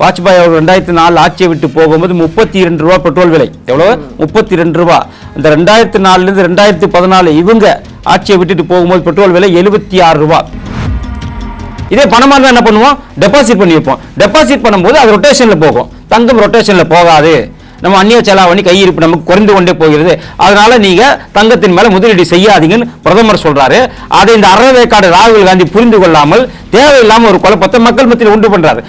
வாஜ்பாய் அவர் 2004 ஆட்சியை விட்டு போகும்போது 32 ரூபா பெட்ரோல் விலை. எவ்வளவு? 32 ரூபா. இந்த 2004 இருந்து 2014 இவங்க ஆட்சியை விட்டுட்டு போகும்போது பெட்ரோல் விலை 76 ரூபா. இதே பணமா இருந்தா என்ன பண்ணுவோம்? டெபாசிட் பண்ணி வைப்போம். டெபாசிட் பண்ணும்போது அது ரொட்டேஷன்ல போகும். தங்கம் ரொட்டேஷன்ல போகாது. நம்ம அந்நிய செலாவணி கையிருப்பு நமக்கு குறைந்து கொண்டே போகிறது. அதனால நீங்க தங்கத்தின் மேல முதலீடு செய்யாதீங்கன்னு பிரதமர் சொல்றாரு. அதை இந்த அறவேக்காடு ராகுல் காந்தி புரிந்து கொள்ளாமல் தேவையில்லாம ஒரு குழப்பத்தை மக்கள் மத்தியில் உண்டு பண்றாரு.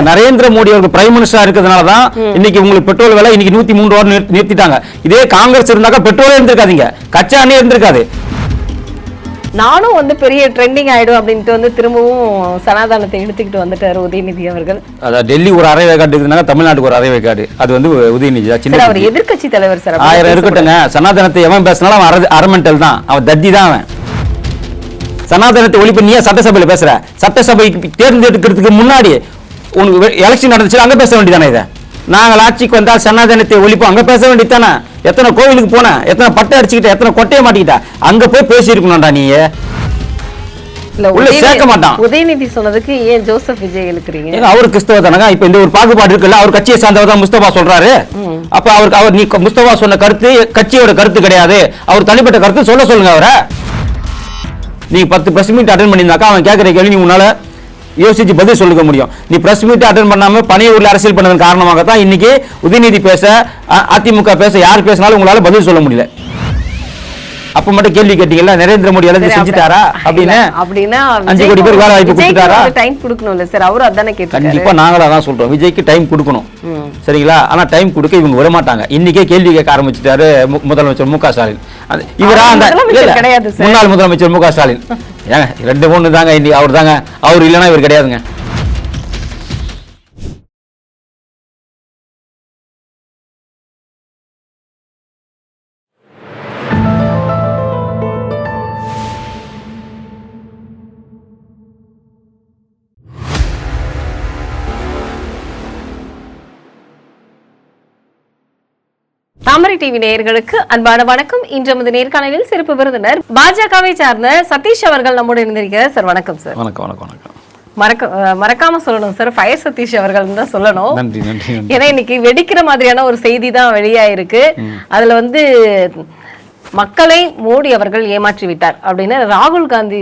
நரேந்திர மோடி அவர்கள் பிரைம் மினிஸ்டரா இருக்கிறதுனால தான் இன்னைக்கு உங்களுக்கு பெட்ரோல் விலை இன்னைக்கு 103 ரூபா நிறுத்திட்டாங்க. இதே காங்கிரஸ் இருந்தாக்க பெட்ரோலே இருந்திருக்காதீங்க, கச்சா எண்ணெய் இருந்திருக்காது. நானும் பெரிய ட்ரெண்டிங் ஆயிடும் அப்படின்ட்டு திரும்பவும் சனாதனத்தை எடுத்துக்கிட்டு வந்துட்டாரு உதயநிதி அவர்கள். அதான் டெல்லி ஒரு அரை வேக்காடு இருக்குதுனால தமிழ்நாட்டுக்கு ஒரு அரை வேக்காடு. அது உதயநிதி தான். அவர் எதிர்க்கட்சி தலைவர் சார். 1000 இருக்கட்டுங்க, சனாதனத்தை எவன் பேசினாலும் அவன் அரமெண்டல் தான், அவன் தத்தி தான். அவன் சனாதனத்தை ஒழிப்பு நீ சட்டசபையில் பேசுற? சட்டசபைக்கு தேர்ந்தெடுக்கிறதுக்கு முன்னாடி எலெக்ஷன் நடந்துச்சு, அங்க பேச வேண்டியதானே? இதை நாங்கள் ஆட்சிக்கு வந்தால் சனாதனத்தை ஒழிப்போம், அங்க பேச வேண்டியதானே? எத்தனை கோவிலுக்கு போன, எத்தனை பட்டை அடிச்சுக்கிட்ட, எத்தனை கொட்டையை மாட்டிக்கிட்ட, அங்க போய் பேசி இருக்கணும்டா. நீ உள்ள சேர்க்க மாட்டான். உதயநிதி சொன்னதுக்கு ஏன் ஜோசப் விஜய் இழுக்கிறீங்க? டைம் கொடுக்கணும்ல சார், அவரு அதானே கேட்டாரு. கண்டிப்பா நாங்களும் அதான் சொல்றோம், விஜய்க்கு டைம் கொடுக்கணும். சரிங்களா? ஆனா டைம் கொடுக்க இவங்க விட மாட்டாங்க. இன்னைக்கே கேள்வி கேட்க ஆரம்பிச்சுட்டாரு முதலமைச்சர் மு க ஸ்டாலின். இவரா அந்த முன்னாள் முதலமைச்சர் மு க ஸ்டாலின். ஏங்க 2 ஒண்ணு தாங்க, இன்னைக்கு அவர் தாங்க, அவர் இல்லைன்னா இவர் கிடையாதுங்க. தாமரை டிவி நேயர்களுக்கு அன்பான வணக்கம். இன்று நமது நேர்காணலில் சிறப்பு விருந்தினர் பாஜகவை சார்ந்த சதீஷ் அவர்கள் நம்மோடு இருந்திருக்கிறார். சார் வணக்கம். சார் வணக்கம். வணக்கம். வணக்கம். மறக்காம சொல்லணும் சார், ஃபயர் சதீஷ் அவர்கள் தான் சொல்லணும். நன்றி. நன்றி. ஏன்னா இன்னைக்கு வெடிக்கிற மாதிரியான ஒரு செய்தி தான் வெளியாயிருக்கு. அதுல மக்களை மோடி அவர்கள் ஏமாற்றி விட்டார் அப்படின்னு ராகுல் காந்தி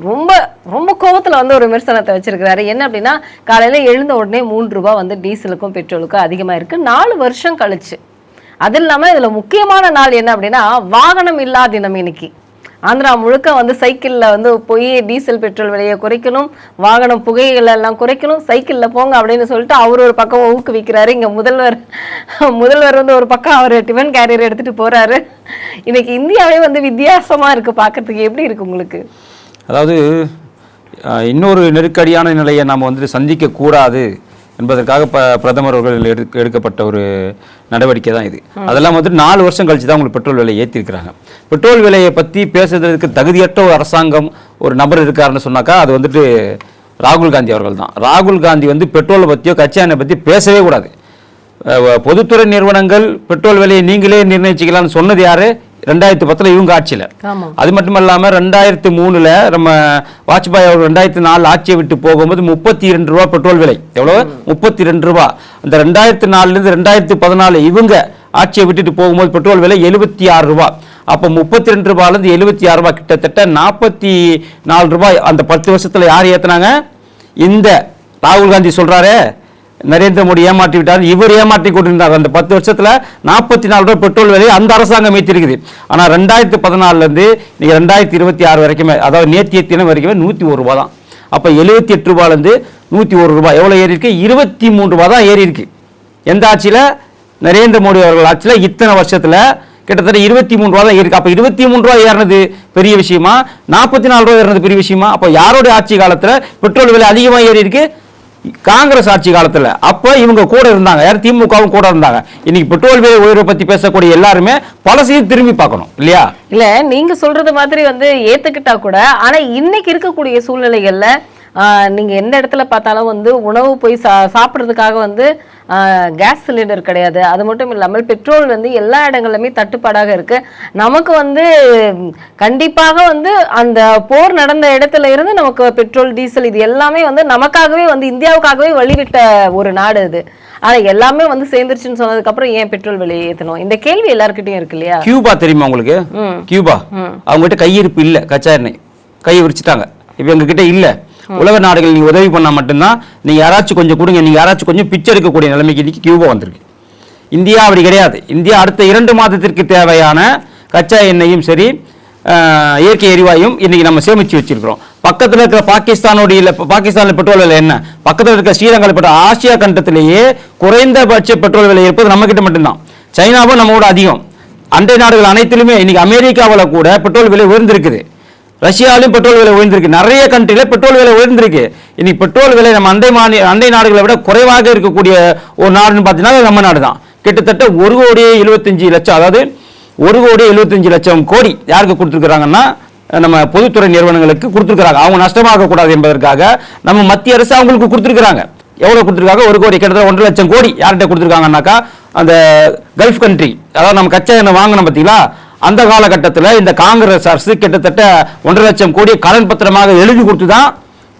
ரொம்ப ரொம்ப கோபத்துல ஒரு விமர்சனத்தை வச்சிருக்கிறாரு. என்ன அப்படின்னா, காலையில எழுந்த உடனே 3 ரூபாய் டீசலுக்கும் பெட்ரோலுக்கும் அதிகமா இருக்கு 4 வருஷம் கழிச்சு. அது இல்லாம இதுல முக்கியமான நாள் என்ன அப்படின்னா, வாகனம் இல்லா தினம். இன்னைக்கு ஆந்திரா முழுக்க சைக்கிள்ல போய் டீசல் பெட்ரோல் விலையை குறைக்கணும், வாகனம் புகைகளை எல்லாம் குறைக்கணும், சைக்கிள்ல போங்க அப்படின்னு சொல்லிட்டு அவர் ஒரு பக்கம் ஊக்குவிக்கிறாரு. இங்க முதல்வர் ஒரு பக்கம் அவர் டிஃபன் கேரியர் எடுத்துட்டு போறாரு. இன்னைக்கு இந்தியாவே வித்தியாசமா இருக்கு பார்க்கறதுக்கு. எப்படி இருக்கு உங்களுக்கு? அதாவது இன்னொரு நெருக்கடியான நிலையை நாம் சந்திக்க கூடாது என்பதற்காக பிரதமர் அவர்கள் எடுக்கப்பட்ட ஒரு நடவடிக்கை தான் இது. அதெல்லாம் 4 வருஷம் கழிச்சு தான் உங்களுக்கு பெட்ரோல் விலையை ஏற்றிருக்கிறாங்க. பெட்ரோல் விலையை பற்றி பேசுறதுக்கு தகுதியற்ற ஒரு அரசாங்கம் ஒரு நபர் இருக்காருன்னு சொன்னாக்கா அது ராகுல் காந்தி அவர்கள் தான். ராகுல் காந்தி பெட்ரோலை பற்றியோ கச்சா எண்ணெய் பற்றி பேசவே கூடாது. பொதுத்துறை நிறுவனங்கள் பெட்ரோல் விலையை நீங்களே நிர்ணயிச்சிக்கலாம்னு சொன்னது யாரு? 2010 இவங்க ஆட்சியில். அது மட்டும் இல்லாம 2003 நம்ம வாஜ்பாய் அவர் 2004 ஆட்சியை விட்டு போகும்போது 32 ரூபா பெட்ரோல் விலை. எவ்வளவு? 32 ரூபா. இந்த 2004 இருந்து 2014 இவங்க ஆட்சியை விட்டுட்டு போகும்போது பெட்ரோல் விலை 76 ரூபா. அப்ப 32 ரூபாயில இருந்து 76 ரூபாய், கிட்டத்தட்ட 44 ரூபாய் அந்த 10 வருஷத்துல யார் ஏத்துனாங்க? இந்த ராகுல் காந்தி சொல்றாரு நரேந்திர மோடி ஏமாற்றி விட்டார், இவர் ஏமாற்றி கொண்டிருந்தார். அந்த 10 வருஷத்துல 44 ரூபாய் பெட்ரோல் விலை அந்த அரசாங்கம் ஏற்றிருக்குது. ஆனா 2014 இருந்து 2026 வரைக்குமே, அதாவது நேற்றைய தினம் வரைக்குமே 101 ரூபாய் தான். அப்ப 78 ரூபாயில இருந்து 101 ரூபாய் எவ்வளவு ஏறி இருக்கு? 23 ரூபாய் தான் ஏறி இருக்கு. எந்த ஆட்சியில? நரேந்திர மோடி அவர்கள் ஆட்சியில இத்தனை வருஷத்துல கிட்டத்தட்ட 23 ரூபாய் தான் இருக்கு. அப்ப 23 ரூபாய் ஏறினது பெரிய விஷயமா, 44 ரூபாய் ஏறினது பெரிய விஷயமா? அப்ப யாரோட ஆட்சி காலத்துல பெட்ரோல் விலை அதிகமா ஏறி இருக்கு? காங்கிரஸ் ஆட்சி காலத்துல. அப்ப இவங்க கூட இருந்தாங்க, யார்? திமுகவும் கூட இருந்தாங்க. இன்னைக்கு பெட்ரோல் விலை உயர்வை பத்தி பேசக்கூடிய எல்லாருமே பலசையும் திரும்பி பார்க்கணும் இல்லையா? இல்ல நீங்க சொல்றது மாதிரி ஏத்துக்கிட்டா கூட, ஆனா இன்னைக்கு இருக்கக்கூடிய சூழ்நிலைகள்ல நீங்க எந்த இடத்துல பார்த்தாலும் வந்து உணவு போய் சாப்பிட்றதுக்காக வந்து கேஸ் சிலிண்டர் கிடையாது. அது மட்டும் இல்லாமல் பெட்ரோல் வந்து எல்லா இடங்களிலுமே தட்டுப்பாடாக இருக்கு. நமக்கு வந்து கண்டிப்பாக வந்து அந்த போர் நடந்த இடத்துல இருந்து நமக்கு பெட்ரோல் டீசல் இது எல்லாமே வந்து நமக்காகவே வந்து இந்தியாவுக்காகவே வழிவிட்ட ஒரு நாடு இது. ஆனா எல்லாமே வந்து சேர்ந்துருச்சுன்னு சொன்னதுக்கு அப்புறம் ஏன் பெட்ரோல் விலையை ஏத்தணும்? இந்த கேள்வி எல்லாருக்கிட்டையும் இருக்கு இல்லையா? கியூபா தெரியுமா உங்களுக்கு? கியூபா அவங்ககிட்ட கையிருப்பு இல்ல, கச்சா எண்ணெய் கையை விரிச்சிட்டாங்க. இப்ப எங்க கிட்ட இல்ல. உலக நாடுகள் நீங்க உதவி பண்ணா மட்டும்தான் நீங்க யாராச்சும் கொஞ்சம் கொடுங்க, நீங்க யாராச்சும் கொஞ்சம் பிச்சை எடுக்கக்கூடிய நிலைமைக்கு இன்னைக்கு கியூபா வந்திருக்கு. இந்தியா அப்படி கிடையாது. இந்தியா அடுத்த 2 மாதத்திற்கு தேவையான கச்சா எண்ணெயும் சரி இயற்கை எரிவாயும் இன்னைக்கு நம்ம சேமிச்சு வச்சிருக்கிறோம். பக்கத்தில் இருக்கிற பாகிஸ்தானில் பெட்ரோல் விலை என்ன, பக்கத்தில் இருக்கிற ஸ்ரீலங்காவில் பெட்ரோல், ஆசியா கண்டத்திலேயே குறைந்தபட்ச பெட்ரோல் விலை இருப்பது நம்ம கிட்ட மட்டும்தான். சைனாவும் நம்மளோட அதிகம். அண்டை நாடுகள் அனைத்திலுமே இன்னைக்கு அமெரிக்காவில் கூட பெட்ரோல் விலை உயர்ந்திருக்குது. ரஷ்யாவிலும் பெட்ரோல் விலை உயர்ந்திருக்கு. நிறைய கண்ட்ரில பெட்ரோல் விலை உயர்ந்திருக்கு. இன்னைக்கு பெட்ரோல் விலை நம்ம அண்டை நாடுகளை விட குறைவாக இருக்கக்கூடிய ஒரு நாடுன்னு பார்த்தீங்கன்னா நம்ம நாடு தான். கிட்டத்தட்ட 1,75,00,000, அதாவது 1,75,00,000 கோடி யாருக்கு கொடுத்துருக்காங்கன்னா நம்ம பொதுத்துறை நிறுவனங்களுக்கு கொடுத்துருக்காங்க. அவங்க நஷ்டமாக கூடாது என்பதற்காக நம்ம மத்திய அரசு அவங்களுக்கு கொடுத்துருக்காங்க. எவ்வளவு கொடுத்துருக்காங்க? 1 கோடி, கிட்டத்தட்ட 1,00,000 கோடி யார்கிட்ட கொடுத்துருக்காங்கன்னாக்கா அந்த கல்ஃப் கண்ட்ரி, அதாவது நம்ம கச்சா எண்ணெய் வாங்கணும் பார்த்தீங்களா, அந்த காலகட்டத்தில் இந்த காங்கிரஸ் அரசு கிட்டத்தட்ட 1,00,000 கோடி கடன் பத்திரமாக எழுதி கொடுத்து தான்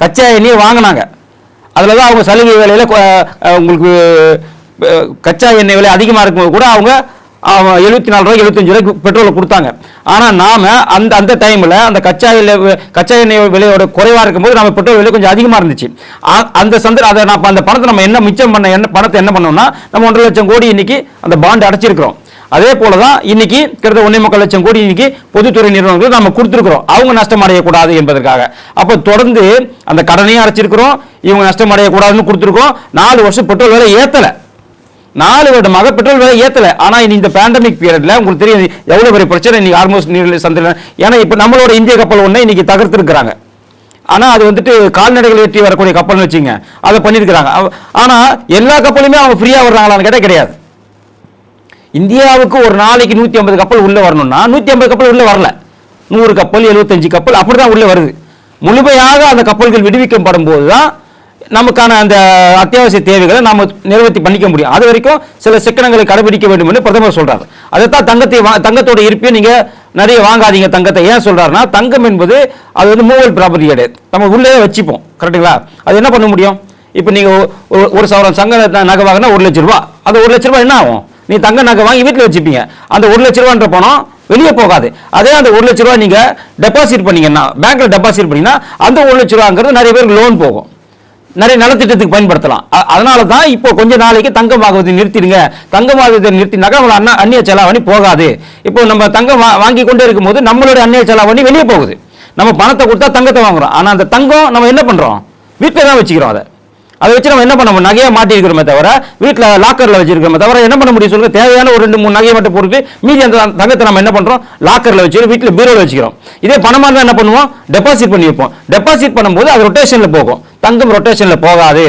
கச்சா எண்ணெயை வாங்கினாங்க. அதில் தான் அவங்க சலுகை விலையில் உங்களுக்கு கச்சா எண்ணெய் விலை அதிகமாக இருக்கும்போது கூட அவங்க 74 ரூபாய் 75 ரூபாய்க்கு பெட்ரோலை கொடுத்தாங்க. ஆனால் நாம அந்த டைமில் அந்த கச்சா எண்ணெய் விலையோட குறைவாக இருக்கும்போது நம்ம பெட்ரோல் விலை கொஞ்சம் அதிகமாக இருந்துச்சு. அந்த பணத்தை நம்ம என்ன மிச்சம் பண்ண பணத்தை என்ன பண்ணோம்னா நம்ம 1,00,000 கோடி இன்னைக்கு அந்த பாண்ட் அடைச்சிருக்கிறோம். அதே போல தான் இன்னைக்கு கிட்டத்தட்ட 1,25,00,000 கோடி இன்னைக்கு பொதுத்துறை நிறுவனங்களுக்கு நம்ம கொடுத்துருக்கிறோம், அவங்க நஷ்டம் அடையக்கூடாது என்பதற்காக. அப்போ தொடர்ந்து அந்த கடனையும் அடைச்சிருக்கிறோம், இவங்க நஷ்டம் அடையக்கூடாதுன்னு கொடுத்துருக்கோம். 4 வருஷம் பெட்ரோல் விலை ஏற்றலை, 4 வருடமாக பெட்ரோல் விலை ஏற்றலை. ஆனால் இனி இந்த பேண்டமிக் பீரியட்ல உங்களுக்கு தெரியும் எவ்வளோ பெரிய பிரச்சனை இன்னைக்கு ஆல்மோஸ்ட் நீரில் சந்திரன். ஏன்னா இப்போ நம்மளோட இந்திய கப்பல் ஒன்று இன்னைக்கு தகர்த்துருக்கிறாங்க. ஆனால் அது வந்துட்டு கால்நடைகள் ஏற்றி வரக்கூடிய கப்பல்னு வச்சுங்க, அதை பண்ணியிருக்கிறாங்க. ஆனால் எல்லா கப்பலுமே அவங்க ஃப்ரீயாக வர்றாங்களான்னு கேட்டால் கிடையாது. இந்தியாவுக்கு ஒரு நாளைக்கு 150 கப்பல் உள்ள வரணும்னா 150 கப்பல் உள்ள வரல, 100 கப்பல் 75 கப்பல் அப்படிதான் உள்ள வருது. முழுமையாக அந்த கப்பல்கள் விடுவிக்கப்படும் போதுதான் நமக்கான அந்த அத்தியாவசிய தேவைகளை நாம நிறைவேற்றி பண்ணிக்க முடியும். அது வரைக்கும் சில சிக்கனங்களை கடைபிடிக்க வேண்டும் என்று பிரதமர் சொல்றாரு. அதைத்தான் தங்கத்தோட இருப்பையும் நீங்க நிறைய வாங்காதீங்க தங்கத்தை. ஏன் சொல்றாருன்னா தங்கம் என்பது அது வந்து மூவல் ப்ராப்பர்ட்டி கிடையாது, நம்ம உள்ளே வச்சுப்போம். கரெக்டுங்களா? அது என்ன பண்ண முடியும்? இப்போ நீங்க ஒரு சவரன் சங்க நகை வாங்கினா 1,00,000 ரூபாய், அந்த 1,00,000 ரூபாய் என்ன ஆகும்? நீ தங்க நகை வாங்கி வீட்டில் வச்சுப்பீங்க, அந்த 1,00,000 ரூபான்ற பணம் வெளியே போகாது. அதே அந்த 1,00,000 ரூபாய் நீங்க டெபாசிட் பண்ணீங்கன்னா, பேங்க்ல டெபாசிட் பண்ணீங்கன்னா அந்த 1,00,000 ரூபாங்கிறது நிறைய பேருக்கு லோன் போகும், நிறைய நலத்திட்டத்துக்கு பயன்படுத்தலாம். அதனால தான் இப்போ கொஞ்ச நாளைக்கு தங்கம் வாங்குவதை நிறுத்திடுங்க. தங்கம் வாங்குவதை நிறுத்தினாக்கா நம்மளோட அந்நிய செலாவணி போகாது. இப்போ நம்ம தங்கம் வாங்கி கொண்டே இருக்கும்போது நம்மளுடைய அந்நிய செலாவணி வெளியே போகுது. நம்ம பணத்தை கொடுத்தா தங்கத்தை வாங்குறோம், ஆனா அந்த தங்கம் நம்ம என்ன பண்றோம்? வீட்டில் தான் வச்சுக்கிறோம். அதை வச்சு நம்ம என்ன பண்ண முடியும்? நகையை மாட்டி இருக்கிறோமே தவிர வீட்டில் லாக்கர்ல வச்சிருக்கோமே தவிர என்ன பண்ண முடியும் சொல்லுங்க? தேவையான ஒரு 2-3 நகையை மட்டும் பொறுத்து மீதி அந்த தங்கத்தை நம்ம என்ன பண்றோம்? லாக்கர்ல வச்சுக்கிறோம், வீட்டில் பீரோல வச்சுக்கிறோம். இதே பணமா இருந்தால் என்ன பண்ணுவோம்? டெபாசிட் பண்ணி வைப்போம். டெபாசிட் பண்ணும்போது அது ரொட்டேஷன்ல போகும், தங்கம் ரொட்டேஷன்ல போகாது.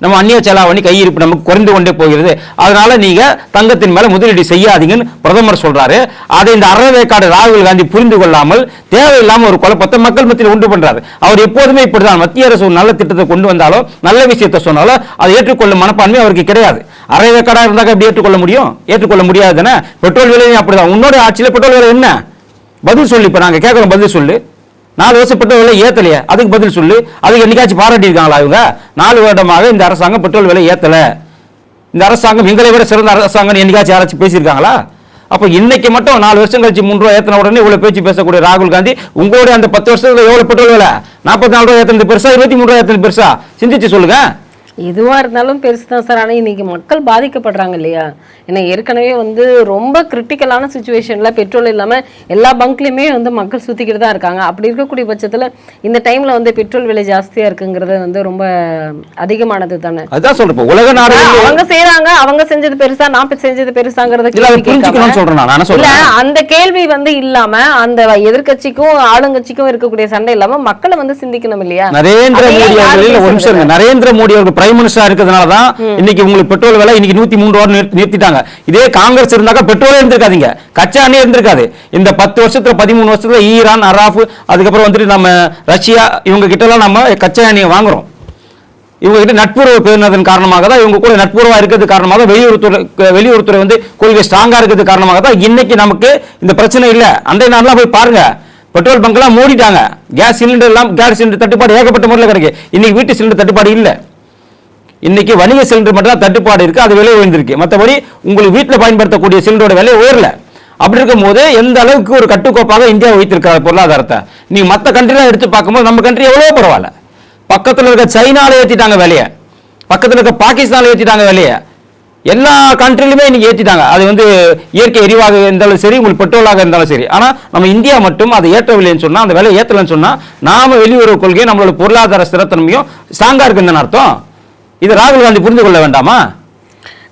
நம்ம அந்நிய செலாவணி கையிருப்பு நமக்கு குறைந்து கொண்டே போகிறது. அதனால நீங்க தங்கத்தின் மேல முதலீடு செய்யாதீங்கன்னு பிரதமர் சொல்றாரு. அதை இந்த அறவேக்காடு ராகுல் காந்தி புரிந்து கொள்ளாமல் தேவையில்லாம ஒரு குழப்பத்தை மக்கள் மத்தியில் உண்டு பண்றாரு. அவர் எப்போதுமே இப்படிதான், மத்திய அரசு ஒரு நல்ல திட்டத்தை கொண்டு வந்தாலும் நல்ல விஷயத்தை சொன்னாலும் அதை ஏற்றுக்கொள்ளும் மனப்பான்மை அவருக்கு கிடையாது. அறவேக்காடா இருந்தாக்க எப்படி ஏற்றுக்கொள்ள முடியும்? ஏற்றுக்கொள்ள முடியாது தானே. பெட்ரோல் விலையும் அப்படிதான். உன்னோட ஆட்சியில் பெட்ரோல் விலை என்ன? பதில் சொல்லு. இப்ப நாங்க கேட்கறோம், பதில் சொல்லு. 4 வருஷம் பெட்ரோல் விலை ஏத்தலையே, அதுக்கு பதில் சொல்லு. அதுக்கு என்னைக்காச்சும் பாராட்டி இருக்காங்களா இவங்க? 4 வருடமாக இந்த அரசாங்கம் பெட்ரோல் விலை ஏத்தல, இந்த அரசாங்கம் எங்களை விட சிறந்த அரசாங்கம் என்னைக்காச்சும் யாராச்சும் பேசியிருக்காங்களா? அப்ப இன்னைக்கு மட்டும் 4 வருஷம் கழிச்சு 3 ரூபாய் ஏத்தன உடனே இவ்வளவு பேச்சு பேசக்கூடிய ராகுல் காந்தி, உங்களுடைய அந்த 10 வருஷத்துல எவ்வளவு பெட்ரோல் விலை? 44 ரூபாய் ஏத்தனது பெருசா, 23 ரூபாய் ஏத்தனது பெருசா? சிந்திச்சு சொல்லுங்க. எதுவா இருந்தாலும் பெருசுதான் சார். ஆனா இன்னைக்கு மக்கள் பாதிக்கப்படுறாங்க இல்லையா? ஏன்னா ஏற்கனவே வந்து ரொம்ப கிரிட்டிக்கலான சுச்சுவேஷன்ல பெட்ரோல் இல்லாம எல்லா பங்க்லயுமே வந்து மக்கள் சுத்திக்கிட்டு தான் இருக்காங்க. அப்படி இருக்கக்கூடிய பட்சத்துல இந்த டைம்ல வந்து பெட்ரோல் விலை ஜாஸ்தியா இருக்குங்கிறது வந்து ரொம்ப அதிகமானது தானே. அதான் சொல்றேன், உலக நாடு அவங்க செய்யறாங்க, அவங்க செஞ்சது பெருசா, நான் செஞ்சது பெருசாங்கிறத இல்ல. அந்த கேள்வி வந்து இல்லாம அந்த எதிர்கட்சிக்கும் ஆளுங்கட்சிக்கும் இருக்கக்கூடிய சண்டை இல்லாம மக்களை வந்து சிந்திக்கணும் இல்லையா? நரேந்திர மோடி அவர்கள் நரேந்திர மோடி அவர்கள் பிரைம் மினிஸ்டரா இருக்கிறதுனால தான் இன்னைக்கு உங்களுக்கு பெட்ரோல் விலை இன்னைக்கு 103 ரூபா நிறுத்திட்டாங்க. இதே காங்கிரஸ் இருந்தாக்கா பெட்ரோலே இருந்திருக்காதீங்க, கச்சா எண்ணெய் இருந்திருக்காது. இந்த 10 வருஷத்துல 13 வருஷத்துல ஈரான், அராஃப், அதுக்கப்புறம் வந்துட்டு நம்ம ரஷ்யா இவங்க கிட்ட எல்லாம் நம்ம கச்சா எண்ணெயை வாங்குறோம். இவங்க கிட்ட நட்புறவு பேணுவதன் காரணமாக தான், இவங்க கூட நட்புறவா இருக்கிறது காரணமாக வெளியுறவுத்துறை வந்து கொள்கை ஸ்ட்ராங்கா இருக்கிறது காரணமாக தான் இன்னைக்கு நமக்கு இந்த பிரச்சனை இல்லை. அன்றைய நாள்லாம் போய் பாருங்க, பெட்ரோல் பங்க் எல்லாம் மூடிட்டாங்க, கேஸ் சிலிண்டர் தட்டுப்பாடு ஏகப்பட்ட முறையில் கிடைக்கு. இன்னைக்கு வீட்டு சிலிண்டர் தட்டுப்பாடு இல்லை, இன்னைக்கு வணிக சிலிண்டர் மட்டும் தான் தட்டுப்பாடு இருக்கு, அது விலை உயர்ந்திருக்கு. மற்றபடி உங்களுக்கு வீட்டில் பயன்படுத்தக்கூடிய சிலிண்டரோட விலை உயரல. அப்படி இருக்கும் போது எந்த அளவுக்கு ஒரு கட்டுக்கோப்பாக இந்தியா வைத்திருக்காரு பொருளாதாரத்தை. நீ மற்ற கண்ட்ரிலாம் எடுத்து பார்க்கும்போது நம்ம கண்ட்ரி எவ்வளோ பரவாயில்ல. பக்கத்தில் இருக்க சைனால ஏற்றிட்டாங்க விலையை, பக்கத்தில் இருக்க பாகிஸ்தானில் ஏற்றிட்டாங்க விலையை, எல்லா கண்ட்ரிலுமே இன்னைக்கு ஏற்றிட்டாங்க. அது வந்து இயற்கை எரிவாக இருந்தாலும் சரி, உங்களுக்கு பெட்ரோலாக இருந்தாலும் சரி. ஆனால் நம்ம இந்தியா மட்டும் அதை ஏற்றவில்லைன்னு சொன்னால், அந்த விலை ஏற்றலைன்னு சொன்னால், நாம வெளியுறவு கொள்கையை நம்மளோட பொருளாதார ஸ்திரத்தன்மையும் ஸ்ட்ராங்கா இருக்குன்னு அர்த்தம். இது ராகுல் காந்தி புரிந்து கொள்ள வேண்டாமா?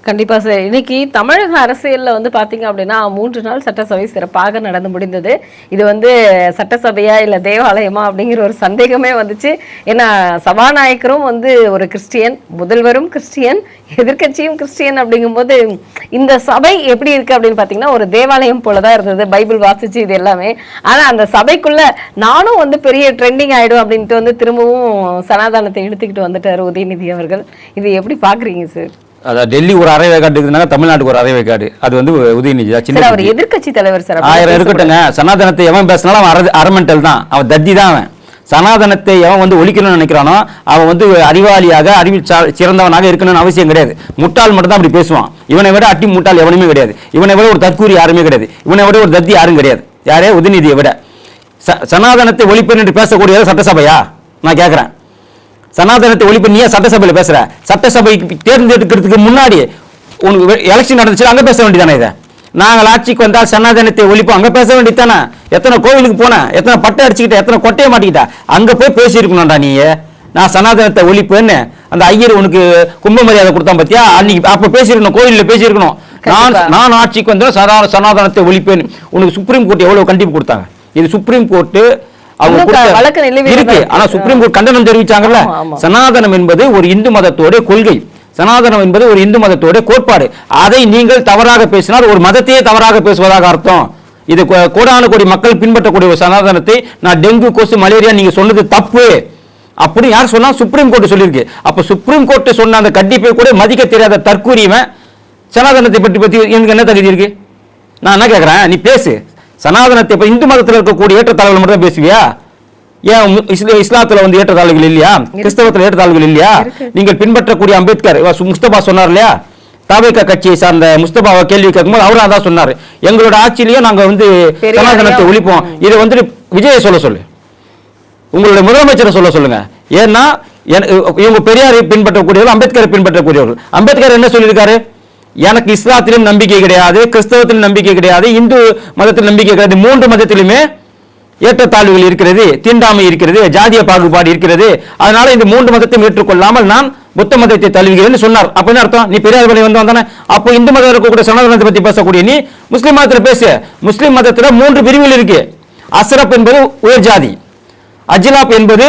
கண்டிப்பா சார். இன்னைக்கு தமிழக அரசியல்ல வந்து பாத்தீங்க அப்படின்னா 3 நாள் சட்டசபை சிறப்பாக நடந்து முடிந்தது. இது வந்து சட்டசபையா இல்ல தேவாலயமா அப்படிங்கிற ஒரு சந்தேகமே வந்துச்சு. ஏன்னா சபாநாயகரும் வந்து ஒரு கிறிஸ்டியன், முதல்வரும் கிறிஸ்டியன், எதிர்க்கட்சியும் கிறிஸ்டியன். அப்படிங்கும்போது இந்த சபை எப்படி இருக்கு அப்படின்னு பாத்தீங்கன்னா ஒரு தேவாலயம் போலதான் இருந்தது, பைபிள் வாசிச்சு இது எல்லாமே. ஆனா அந்த சபைக்குள்ள நானும் வந்து பெரிய ட்ரெண்டிங் ஆயிடும் அப்படின்ட்டு வந்து திரும்பவும் சனாதனத்தை இழுத்துக்கிட்டு வந்துட்டாரு உதயநிதி அவர்கள். இது எப்படி பாக்குறீங்க சார்? அதாவது டெல்லி ஒரு அரை வேக்காடு இருக்குதுனால தமிழ்நாட்டுக்கு ஒரு அரை வேக்காடு, அது வந்து உதயநிதி தான். சின்ன அவர் எதிர்க்கட்சி தலைவர் சார். 1000 இருக்கட்டுங்க, சனாதனத்தை எவன் பேசினாலும் அவன் அரமெண்டல் தான், அவன் தத்தி தான். அவன் சனாதனத்தை எவன் வந்து ஒழிக்கணும்னு நினைக்கிறானோ அவன் வந்து அறிவாளியாக சிறந்தவனாக இருக்கணும்னு அவசியம் கிடையாது. முட்டாள் மட்டும் தான் அப்படி பேசுவான். இவனை விட அட்டி முட்டாள் எவனுமே கிடையாது, இவனை விட ஒரு தற்கூரி யாருமே கிடையாது, இவனை விட ஒரு தத்தி யாரும் கிடையாது. யாரே உதயநிதியை விட. சனாதனத்தை ஒழிப்பேன் என்று பேசக்கூடியது சட்டசபையா? நான் கேட்கிறேன். சனாதனத்தை ஒழிப்பு நீ சட்டசபையில் பேசுற? சட்டசபைக்கு தேர்ந்தெடுக்கிறதுக்கு முன்னாடி உனக்கு எலெக்ஷன் நடந்துச்சு, அங்க பேச வேண்டியதானே? இதை நாங்கள் ஆட்சிக்கு வந்தால் சனாதனத்தை ஒழிப்போம், அங்க பேச வேண்டியதானே? எத்தனை கோவிலுக்கு போன, எத்தனை பட்டை அடிச்சுக்கிட்ட, எத்தனை கொட்டையை மாட்டிக்கிட்ட, அங்க போய் பேசியிருக்கணும்டா நீ. நான் சனாதனத்தை ஒழிப்பேன்னு அந்த ஐயர் உனக்கு கும்ப மரியாதை கொடுத்தான் பத்தியா, அன்னைக்கு அப்ப பேசியிருக்கணும், கோயிலில் பேசியிருக்கணும். நான் ஆட்சிக்கு வந்தா சனாதனத்தை ஒழிப்பேன்னு உனக்கு சுப்ரீம் கோர்ட் எவ்வளவு கண்டிப்பு கொடுத்தாங்க? இது சுப்ரீம் கோர்ட் இருக்கு, ஆனா சுப்ரீம் கோர்ட் கண்டனம் தெரிவிச்சாங்கல்ல. சனாதனம் என்பது ஒரு இந்து மதத்தோட கொள்கை, சனாதனம் என்பது ஒரு இந்து மதத்தோட கோட்பாடு. அதை நீங்கள் தவறாக பேசினால் ஒரு மதத்தையே தவறாக பேசுவதாக அர்த்தம். இது கோடான கோடி மக்கள் பின்பற்றக்கூடிய ஒரு சனாதனத்தை நான் டெங்கு, கொசு, மலேரியா நீங்க சொன்னது தப்பு அப்படி யார் சொன்னா? சுப்ரீம் கோர்ட் சொல்லியிருக்கு. அப்ப சுப்ரீம் கோர்ட் சொன்ன அந்த கண்டிப்பை கூட மதிக்க தெரியாத தற்கூரியவன் சனாதனத்தை பற்றி எனக்கு என்ன தகுதி இருக்கு? நான் என்ன கேட்கிறேன், நீ பேசு. சனாதனத்தை இப்ப இந்து மதத்தில் இருக்கக்கூடிய ஏற்றத்தாழ்வுகள் மட்டும் தான் பேசுவியா? ஏன் இஸ்லாத்துல வந்து ஏற்றத்தாழ்வுகள் இல்லையா? கிறிஸ்தவத்தில் ஏற்றத்தாழ்வுகள் இல்லையா? நீங்கள் பின்பற்றக்கூடிய அம்பேத்கர், முஸ்தபா சொன்னார் இல்லையா, தாவேகா கட்சியை சார்ந்த முஸ்தபாவை கேள்வி கேட்கும்போது அவரும் அதான் சொன்னாரு, எங்களோட ஆட்சியிலேயே நாங்க வந்து சனாதனத்தை ஒழிப்போம். இதை வந்து விஜயை சொல்ல சொல்லு, உங்களுடைய முதலமைச்சரை சொல்ல சொல்லுங்க. ஏன்னா இவங்க பெரியாரை பின்பற்றக்கூடியவர்கள், அம்பேத்கரை பின்பற்றக்கூடியவர்கள். அம்பேத்கர் என்ன சொல்லியிருக்காரு? எனக்கு இஸ்லாத்திலும் நம்பிக்கை கிடையாது, கிறிஸ்தவத்திலும் நம்பிக்கை கிடையாது, இந்து மதத்தில் நம்பிக்கை கிடையாது. 3 மதத்திலுமே ஏற்றத்தாழ்வுகள் இருக்கிறது, தீண்டாமை இருக்கிறது, ஜாதிய பாகுபாடு இருக்கிறது. அதனால இந்த 3 மதத்தையும் ஏற்றுக்கொள்ளாமல் நான் புத்த மதத்தை தழுவுகிறேன்னு சொன்னார். அப்படின்னு அர்த்தம் நீ பெரியார் வழி வந்தானே. அப்போ இந்து மதம் இருக்கக்கூடிய சனாதனத்தை பத்தி பேசக்கூடிய நீ முஸ்லிம் மதத்தில் பேசு. முஸ்லிம் மதத்தில் 3 பிரிவுகள் இருக்கு. அஸ்ரப் என்பது உயர் ஜாதி, அஜ்லாப் என்பது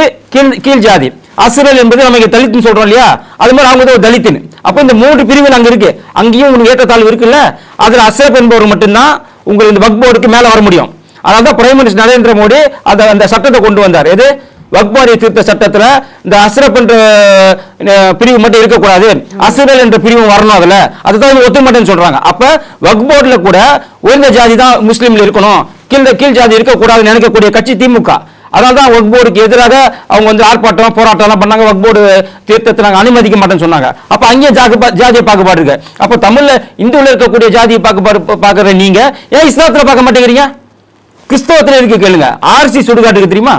கீழ் ஜாதி, அசுரல் என்பது நமக்கு தலித்துன்னு சொல்றோம் இல்லையா, அது மாதிரி அவங்க ஒரு தலித்துன்னு. அப்ப இந்த 3 பிரிவுகள் அங்க இருக்கு. அங்கேயும் உங்களுக்கு ஏற்றத்தாழ்வு இருக்குல்ல. அதுல அஸ்ரப் என்பவர் மட்டும்தான் உங்களுக்கு இந்த வக்ஃப் போர்டுக்கு மேல வர முடியும். அதனால பிரைம் மினிஸ்டர் நரேந்திர மோடி அந்த சட்டத்தை கொண்டு வந்தார். எது? வக்ஃப் வாரிய திருத்த சட்டத்துல இந்த அஸ்ரப் என்ற பிரிவு மட்டும் இருக்கக்கூடாது, அசுரல் என்ற பிரிவு வரணும். அதுல அதுதான் ஒத்து மாட்டேன்னு சொல்றாங்க. அப்ப வக்ஃப் போர்டுல கூட உயர்ந்த ஜாதி தான் முஸ்லீம்ல இருக்கணும், கீழ் ஜாதி இருக்கக்கூடாதுன்னு நினைக்கக்கூடிய கட்சி திமுக. அதனால தான் வக்ஃப் போர்டுக்கு எதிராக அவங்க வந்து ஆர்ப்பாட்டம் போராட்டம் பண்ணாங்க. வக்ஃப் போர்டு தீர்த்தத்தை நாங்கள் அனுமதிக்க மாட்டேன்னு சொன்னாங்க. அப்ப அங்கேயும் ஜாதிய பாகுபாடு இருக்கு. அப்ப தமிழ்ல இந்துவில் இருக்கக்கூடிய ஜாதிய பாகுபாடு பாக்குற நீங்க ஏன் இஸ்லாத்துல பார்க்க மாட்டேங்கிறீங்க? கிறிஸ்தவத்துல இருக்கு கேளுங்க. ஆர்சி சுடுகாடு இருக்கு தெரியுமா?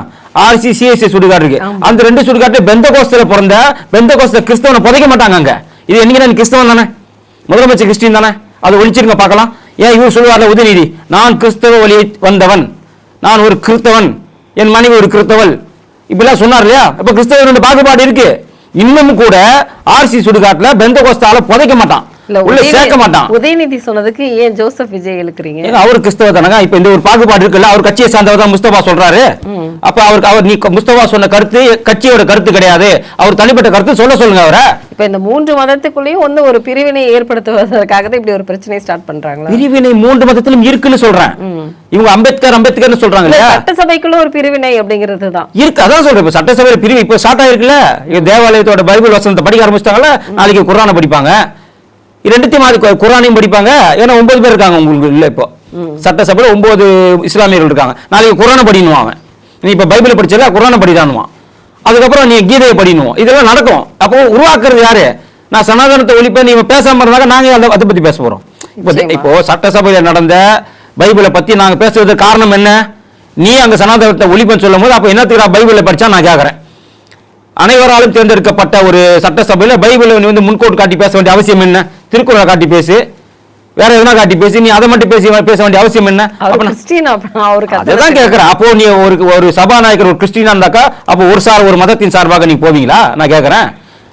ஆர்சி சிஎஸ்சி சுடுகாடு இருக்கு. அந்த 2 சுடுகாட்டு பெந்தகோஸ்தல பிறந்த பெந்தகோஸ்த கிறிஸ்தவனை புதைக்க மாட்டாங்க அங்க. இது என்னைக்கு கிறிஸ்தவன் தானே, முதலமைச்சர் கிறிஸ்டின் தானே, அதை ஒழிச்சிருங்க பார்க்கலாம். ஏன் இவர் சொல்லுவார்ல உதயநிதி, நான் கிறிஸ்தவ வழியை வந்தவன், நான் ஒரு கிறிஸ்தவன், என் மனைவி ஒரு கிறிஸ்தவள், இப்படிலாம் சொன்னார் இல்லையா? அப்ப கிறிஸ்தவ பாகுபாடு இருக்கு. இன்னும் கூட ஆர்சி சுடுகாட்டுல பெந்தகோஸ்தால புதைக்க மாட்டான். உள்ள சேர்க்க மாட்டான். உதயநிதி சொன்னதுக்கு ஏன் ஜோசப் விஜய் இழுக்கிறீங்க? அவரு கிறிஸ்தவ தானங்க. இப்ப இந்த ஒரு பாகுபாடு இருக்குல்ல, அவர் கட்சியை சார்ந்தவர் தான் முஸ்தபா சொல்றாரு. அப்ப அவர் நீ முஸ்தபா சொன்ன கருத்து கட்சியோட கருத்து கிடையாது, அவர் தனிப்பட்ட கருத்து சொல்லுங்க அவரை. இப்ப இந்த 3 மதத்துக்குள்ளேயும் வந்து ஒரு பிரிவினை ஏற்படுத்துவதற்காக தான் இப்படி ஒரு பிரச்சனை ஸ்டார்ட் பண்றாங்களா? பிரிவினை 3 மதத்திலும் இருக்குன்னு சொல்றேன். இவங்க அம்பேத்கர்னு சொல்றாங்க இல்லையா, சட்டசபைக்குள்ள ஒரு பிரிவினை அப்படிங்கிறது தான் இருக்கு. அதான் சொல்றேன், இப்ப சட்டசபையில பிரிவு இப்ப ஸ்டார்ட் ஆயிருக்குல்ல. தேவாலயத்தோட பைபிள் வசனத்தை படிக்க ஆரம்பிச்சிட்டாங்கல்ல, நாளைக்கு குர்ஆனை படிப்பாங்க. ரெண்டுத்தையும் குர்ஆனையும் படிப்பாங்க. ஏன்னா 9 பேர் இருக்காங்க உங்களுக்கு இல்ல, இப்போ சட்டசபையில 9 இஸ்லாமியர்கள் இருக்காங்க. நாளைக்கு குர்ஆனை படிக்கணும். அவன் நீ இப்ப பைபிள் படிச்சல குர்ஆனை படிதானுவான், அதுக்கப்புறம் நீ கீதையை படிக்கணும். இதெல்லாம் நடக்கும். அப்போ உருவாக்குறது யாரு? நான் சனாதனத்தை ஒழிப்பேன், நீங்க பேசாம இருந்தாங்க நாங்க அதை பத்தி பேச போறோம். இப்போ சட்டசபையில நடந்த பைபிளை பத்தி நாங்க பேசுறதுக்கு காரணம் என்ன? நீ அங்க சனாதனத்தை ஒழிப்பேன்னு சொல்லும் போது அப்ப என்னத்துக்கு நான் பைபிளை படிச்சா நான் கேட்கறேன். அனைவராலும் தேர்ந்தெடுக்கப்பட்ட ஒரு சட்டசபையில பைபிளை வந்து முன்கோட் காட்டி பேச வேண்டிய அவசியம் என்ன? திருக்குறளை காட்டி பேசு, வேற எதுனா காட்டி பேசி, நீ அதை மட்டும் பேச வேண்டிய அவசியம் என்ன? அதான் கேட்கறேன். அப்போ நீ ஒரு சபாநாயகர் ஒரு கிறிஸ்டினா இருந்தாக்கா அப்போ ஒரு மதத்தின் சார்பாக நீ போவீங்களா? நான் கேட்கறேன்.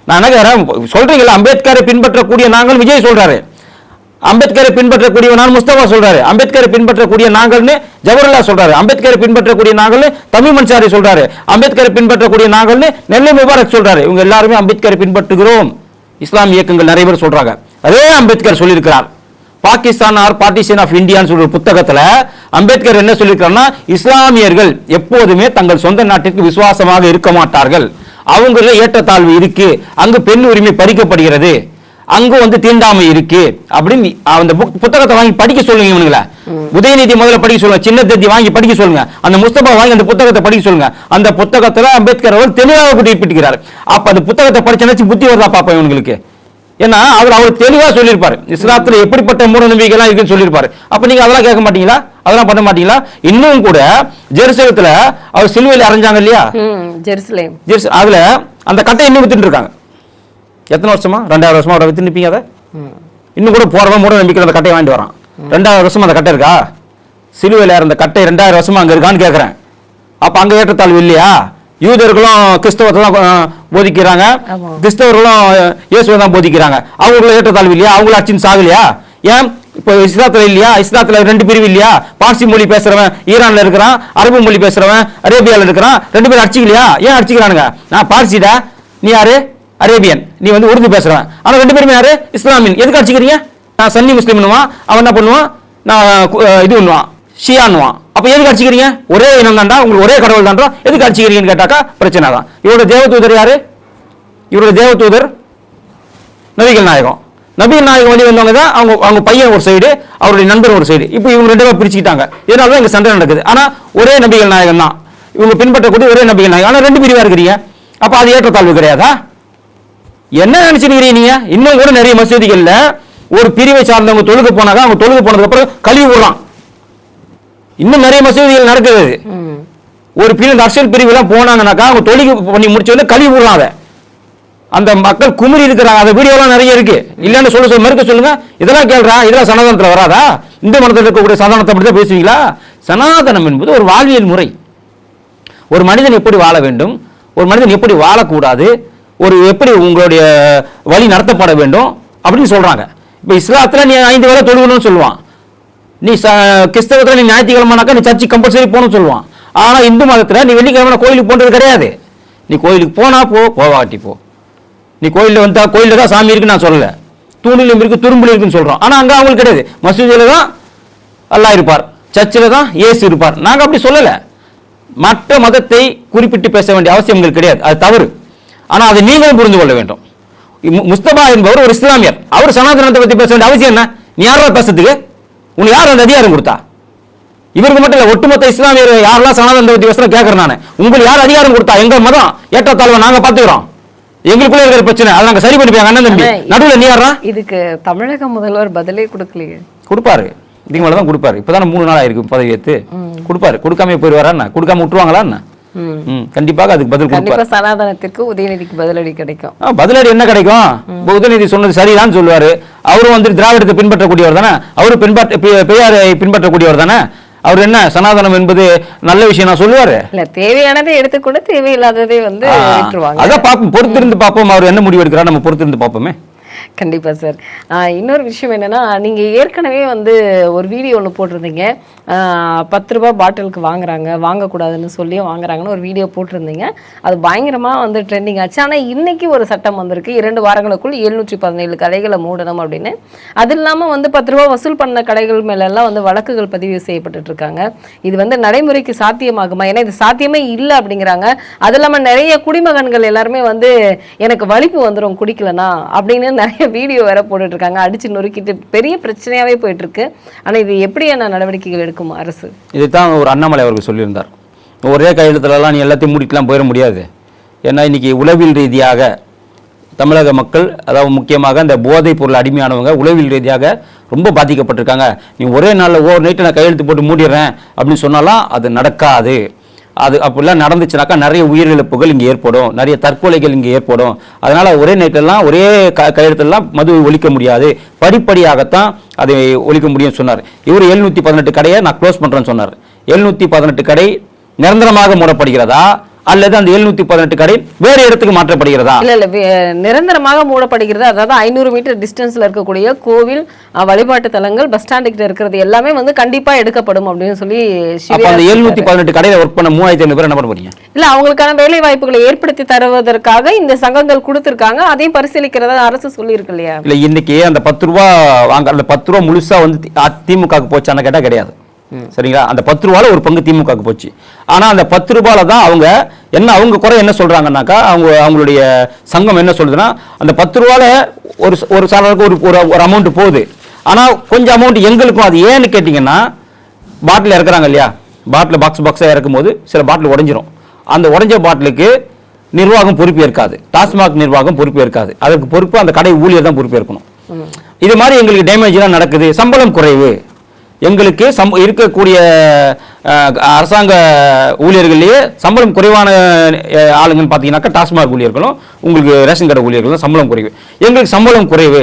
நான் என்ன கேட்கறேன், சொல்றீங்களா அம்பேத்கரை பின்பற்றக்கூடிய நாங்கள் விஜய் சொல்றாரு, அம்பேத்கரை பின்பற்றக்கூடிய நான் முஸ்தபா சொல்றாரு, அம்பேத்கரை பின்பற்றக்கூடிய நாங்கள்னு ஜவஹர்லால் சொல்றாரு, அம்பேத்கரை பின்பற்றக்கூடிய நாங்கள் தமிழ் மன்சாரி சொல்றாரு, அம்பேத்கரை பின்பற்றக்கூடிய நாங்கள்னு நெல்லை முபாரக் சொல்றாரு. இவங்க எல்லாருமே அம்பேத்கரை பின்பற்றுகிறோம். இஸ்லாமிய இயக்கங்கள் நிறைய பேர் சொல்றாங்க. அதே அம்பேத்கர் சொல்லியிருக்கிறார். பாகிஸ்தான் ஆர் பார்ட்டிஷன் ஆஃப் இந்தியான்னு சொல்ற புத்தகத்துல அம்பேத்கர் என்ன சொல்லியிருக்காருன்னா, இஸ்லாமியர்கள் எப்போதுமே தங்கள் சொந்த நாட்டிற்கு விசுவாசமாக இருக்க மாட்டார்கள், அவங்கள ஏற்றத்தாழ்வு இருக்கு, அங்கு பெண் உரிமை பறிக்கப்படுகிறது, அங்கு வந்து தீண்டாமை இருக்கு அப்படின்னு அந்த புத்தகத்தை வாங்கி படிக்க சொல்லுங்க. இவனுங்கள உதயநிதி முதல்ல படிக்க சொல்லுங்க, சின்ன தத்தி வாங்கி படிக்க சொல்லுங்க, அந்த முஸ்தபா வாங்கி அந்த புத்தகத்தை படிக்க சொல்லுங்க. அந்த புத்தகத்துல அம்பேத்கர் அவர்கள் தெளிவாக குறிப்பிட்டிருக்கிறார். அப்ப அந்த புத்தகத்தை படிச்சு புத்தி வருதா பாப்பா இவங்களுக்கு? ஏன்னா அவர் தெளிவா சொல்லியிருப்பாரு, இஸ்லாத்துல எப்படிப்பட்ட மூட நம்பிக்கை எல்லாம் இருக்குன்னு சொல்லியிருப்பாரு. அப்ப நீங்க அதெல்லாம் கேட்க மாட்டீங்களா? அதெல்லாம் பண்ண மாட்டீங்களா? இன்னும் கூட ஜெருசலேத்துல அவர் சிலுவையில் அரைஞ்சாங்க இல்லையா, ஜெருசலேம், அதுல அந்த கட்டை இன்னும் வித்துட்டு இருக்காங்க. எத்தனை வருஷமா? 2000 வருஷமா அவரை வித்து நிப்பீங்க. அதை இன்னும் கூட போறவன் மூட நம்பிக்கை அந்த கட்டையை வாங்கிட்டு வரான். 2000 வருஷமா அந்த கட்டை இருக்கா? சிலுவையில் இருந்த கட்டை 2000 வருஷமா அங்க இருக்கான்னு கேட்கிறேன். அப்ப அங்க ஏற்றத்தாழ்வு இல்லையா? யூதர்களும் கிறிஸ்தவத்தை தான் போதிக்கிறாங்க, கிறிஸ்தவர்களும் இயேசுவை தான் போதிக்கிறாங்க. அவங்களும் ஏற்றத்தாழ்வு இல்லையா? அவங்களும் அச்சின் சாகலையா? ஏன் இப்போ இஸ்லாத்துல இல்லையா? இஸ்லாத்துல 2 பிரிவு இல்லையா? பார்சி மொழி பேசுறவன் ஈரான்ல இருக்கிறான், அரபு மொழி பேசுறவன் அரேபியால இருக்கிறான். 2 பேரும் அடிச்சிக்கலையா? ஏன் அடிச்சுக்கிறானுங்க? நான் பார்சிடா, நீ யாரு? அரேபியன், நீ வந்து உருது பேசுறவன். ஆனா 2 பேருமே யாரு? இஸ்லாமியன். எதுக்கு அடிச்சுக்கிறீங்க? நான் சன்னி முஸ்லீம்னுவான், அவன் என்ன பண்ணுவான், நான் இது பண்ணுவான், ஷியான்னுவான். அப்ப எதுக்கு அடிச்சுக்கிறீங்க? ஒரே இனம் தான்டா, உங்களுக்கு ஒரே கடவுள் தான்டா, எதுக்கு அடிச்சுக்கிறீங்கன்னு கேட்டாக்கா பிரச்சனை தான். இவரோட தேவதூதர் யாரு? இவரோட தேவதூதர் நபிகள் நாயகம். நபிகள் நாயகம் வழி வந்தவங்க தான் அவங்க பையன் ஒரு சைடு, அவருடைய நண்பர் ஒரு சைடு. இப்போ இவங்க 2 பேரும் பிரிச்சுக்கிட்டாங்க. இதனாலதான் இங்க சண்டை நடக்குது. ஆனா ஒரே நபிகள் நாயகம் தான், இவங்க பின்பற்றக்கூடிய ஒரே நபிகள் நாயகம். ஆனா 2 பிரிவா இருக்கிறீங்க. அப்ப அது ஏற்றத்தாழ்வு கிடையாதா? என்ன நினைச்சிருக்கிறீங்க நீங்க? இன்னும் கூட நிறைய மசூதிகள்ல ஒரு பிரிவை சார்ந்தவங்க தொழுக போனாங்க, அவங்க தொழுக போனதுக்கு அப்புறம் கழுவி விடுறான். இன்னும் நிறைய மசூதிகள் நடக்குது. ஒரு பிரிவு அரசியல் பிரிவு எல்லாம் போனாங்கன்னாக்கா அவங்க தொழுகை பண்ணி முடிச்ச உடனே கழுவி விடுறாங்க. அந்த மக்கள் குமிரி இருக்கிறாங்க. அந்த வீடியோ எல்லாம் நிறைய இருக்கு. இல்லன்னு சொல்ல மறுக்க சொல்லுங்க. இதெல்லாம் கேள்றா, இதெல்லாம் சனாதனத்துல வராதா? இந்து மதத்தில் இருக்கக்கூடிய சனாதனத்தை பற்றி தான் பேசுவீங்களா? சனாதனம் என்பது ஒரு வாழ்வியல் முறை. ஒரு மனிதன் எப்படி வாழ வேண்டும், ஒரு மனிதன் எப்படி வாழக்கூடாது, ஒரு எப்படி உங்களுடைய வழி நடத்தப்பட வேண்டும் அப்படின்னு சொல்றாங்க. இப்ப இஸ்லாத்துல நீ 5 வேளை தொழுகணும்னு சொல்லுவான், நீ கிறிஸ்தவத்துல நீ ஞாயிற்றுக்கிழமைனாக்கா நீ சர்ச்சை கம்பல்சரி போகணும்னு சொல்லுவான். ஆனா இந்து மதத்துல நீ வெள்ளிக்கிழமை கோயிலுக்கு போன்றது கிடையாது. நீ கோயிலுக்கு போனா போவாட்டி போ. நீ கோயிலில் வந்தா கோயிலில் தான் சாமி இருக்குன்னு நான் சொல்லல, தூணிலும் இருக்கு துரும்புல இருக்குன்னு சொல்றோம். ஆனா அங்க அவங்களுக்கு கிடையாது. மசூதியில தான் அல்லாஹ் இருப்பார், சர்ச்சில் தான் இயேசு இருப்பார். நாங்க அப்படி சொல்லல. மற்ற மதத்தை குறிப்பிட்டு பேச வேண்டிய அவசியங்கள் கிடையாது, அது தவறு. ஆனா அதை நீங்களும் புரிந்து கொள்ள வேண்டும். முஸ்தபா என்பவர் ஒரு இஸ்லாமியர், அவர் சனாதனத்தை பத்தி பேச வேண்டிய அவசியம் என்ன? நீ யாரா பேசுறதுக்கு? உனக்கு யார் அந்த அதிகாரம் கொடுத்தா? இவருக்கு மட்டும் இல்ல, ஒட்டுமொத்த இஸ்லாமியர் யாரெல்லாம் சனாதனத்தை பத்தி பேசுற கேட்கறேன் நான். உங்களுக்கு யார் அதிகாரம் கொடுத்தா? எங்க மதம் ஏற்றத்தாழ்வை நாங்க பாத்துக்கிறோம், எங்களுக்குள்ள இருக்கிற பிரச்சனை அதை நாங்க சரி பண்ணிப்போம். அண்ணன் தம்பி நடுவுல நீ யாரா? இதுக்கு தமிழக முதல்வர் பதிலே கொடுக்கலையே. கொடுப்பாரு, இதுக்கு மேல தான் கொடுப்பாரு. இப்பதான் 3 நாள் ஆயிருக்கு பதவி ஏத்து. கொடுப்பாரு, கொடுக்காம போயிடுவாரா? கொடுக்காம விட்டுருவாங்களா? கண்டிப்பாக அதுக்கு பதில் கொடுப்பாரு. சனாதனத்திற்கு உதயநிதிக்கு பதிலடி கிடைக்கும். பதிலடி என்ன கிடைக்கும்? உதயநிதி சொன்னது சரிதான் சொல்லுவாரு. அவரும் வந்து திராவிடத்தை பின்பற்றக்கூடியவர் தானே, அவரு பெரியாரை பின்பற்றக்கூடியவர் தானே. அவர் என்ன சனாதனம் என்பது நல்ல விஷயம் நான் சொல்லுவாரு. இல்ல, தேவையானதை எடுத்துக்கொண்டு தேவையில்லாததை வந்து அதான் பாப்போம், பொறுத்திருந்து பாப்போம் அவர் என்ன முடிவு எடுக்கிறார், நம்ம பொறுத்திருந்து பாப்போமே. கண்டிப்பா சார். இன்னொரு விஷயம் என்னன்னா, நீங்க ஏற்கனவே வந்து ஒரு வீடியோ ஒன்று போட்டிருந்தீங்க. 10 ரூபாய் பாட்டிலுக்கு வாங்குறாங்க, வாங்கக்கூடாதுன்னு சொல்லி வாங்குறாங்கன்னு ஒரு வீடியோ போட்டிருந்தீங்க. அது பயங்கரமா வந்து ட்ரெண்டிங் ஆச்சு. ஆனா இன்னைக்கு ஒரு சட்டம் வந்திருக்கு, 2 வாரங்களுக்குள் 717 கடைகளை மூடணும் அப்படின்னு. அது இல்லாம வந்து 10 ரூபாய் வசூல் பண்ண கடைகள் மேல எல்லாம் வந்து வழக்குகள் பதிவு செய்யப்பட்டு இருக்காங்க. இது வந்து நடைமுறைக்கு சாத்தியமாகுமா? ஏன்னா இது சாத்தியமே இல்லை அப்படிங்கிறாங்க. அது இல்லாம நிறைய குடிமகன்கள் எல்லாருமே வந்து எனக்கு வலிப்பு வந்துடும் குடிக்கலனா அப்படின்னு நிறைய வீடியோ வேற போட்டுட்டு இருக்காங்க, அடிச்சு நொறுக்கிட்டு பெரிய பிரச்சனையாவே போயிட்டு இருக்கு. ஆனா இது எப்படியான நடவடிக்கைகள் எடுக்கும் அரசு? இதுதான் ஒரு அண்ணாமலை அவர்கள் சொல்லியிருந்தார். ஒரே கையெழுத்துலலாம் நீ எல்லாத்தையும் மூடிட்டுலாம் போயிட முடியாது. ஏன்னா இன்னைக்கு உளவியல் ரீதியாக தமிழக மக்கள், அதாவது முக்கியமாக இந்த போதைப் பொருள் அடிமையானவங்க உளவியல் ரீதியாக ரொம்ப பாதிக்கப்பட்டிருக்காங்க. நீ ஒரே நாளில் ஓவர் நைட்டு நான் கையெழுத்து போட்டு மூடிடுறேன் அப்படின்னு சொன்னாலாம் அது நடக்காது. அது அப்படிலாம் நடந்துச்சுனாக்கா நிறைய உயிரிழப்புகள் இங்கே ஏற்படும், நிறைய தற்கொலைகள் இங்கே ஏற்படும். அதனால் ஒரே நைட்டெல்லாம் ஒரே கையெழுத்தெல்லாம் மது ஒழிக்க முடியாது, படிப்படியாகத்தான் அதை ஒழிக்க முடியும்னு சொன்னார். இவர் 718 கடையை நான் க்ளோஸ் பண்ணுறேன்னு சொன்னார். 718 கடை நிரந்தரமாக மூடப்படுகிறதா அல்லது அந்த 718 கடை வேறு இடத்துக்கு மாற்றப்படுகிறதா? இல்ல நிரந்தரமாக மூடப்படுகிறது. அதாவது 500 மீட்டர் டிஸ்டன்ஸ்ல இருக்கக்கூடிய கோவில், வழிபாட்டு தலங்கள், பஸ் ஸ்டாண்டு கிட்ட இருக்கிறது எல்லாமே வந்து கண்டிப்பா எடுக்கப்படும் அப்படின்னு சொல்லி. அப்ப அந்த 718 கடையில ஒர்க் பண்ண 3500 பேர் என்ன பண்ண போறீங்க? இல்ல அவங்களுக்கான வேலை வாய்ப்புகளை ஏற்படுத்தி தருவதற்காக இந்த சங்கங்கள் கொடுத்திருக்காங்க, அதையும் பரிசீலிக்கிறதா அரசு சொல்லி இருக்கு இல்லையா? இல்ல இன்னைக்கு அந்த 10 ரூபாய் வாங்க, அந்த 10 ரூபாய் முழுசா வந்து திமுகவுக்கு போச்சான்னு கேட்டா கிடையாது. சரிங்களா? அந்த 10 ரூபாயில ஒரு பங்கு திமுகவுக்கு போச்சு. ஆனா அந்த 10 ரூபாயில தான் அவங்க குறை என்ன சொல்றாங்கன்னாக்கா, அவங்களுடைய சங்கம் என்ன சொல்லுதுன்னா, அந்த 10 ரூபாயில ஒரு சாலருக்கு ஒரு அமௌண்ட் போகுது. ஆனா கொஞ்சம் அமௌண்ட் எங்களுக்கும். அது ஏன்னு கேட்டீங்கன்னா, பாட்டில் இறக்குறாங்க இல்லையா, பாட்டில் பாக்ஸா இறக்கும் போது சில பாட்டில் உடைஞ்சிரும். அந்த உடைஞ்ச பாட்டிலுக்கு நிர்வாகம் பொறுப்பு ஏற்காது, டாஸ்மாக் நிர்வாகம் பொறுப்பு ஏற்காது. அதுக்கு பொறுப்பு அந்த கடை ஊழியர் தான் பொறுப்பு ஏற்கணும். இது மாதிரி எங்களுக்கு டேமேஜ் தான் நடக்குது, சம்பளம் குறைவு. எங்களுக்கு இருக்கக்கூடிய அரசாங்க ஊழியர்கள்லேயே சம்பளம் குறைவான ஆளுங்கன்னு பார்த்தீங்கன்னாக்கா டாஸ்மாக் ஊழியர்களும் உங்களுக்கு ரேஷன் கடை ஊழியர்களும் சம்பளம் குறைவு. எங்களுக்கு சம்பளம் குறைவு,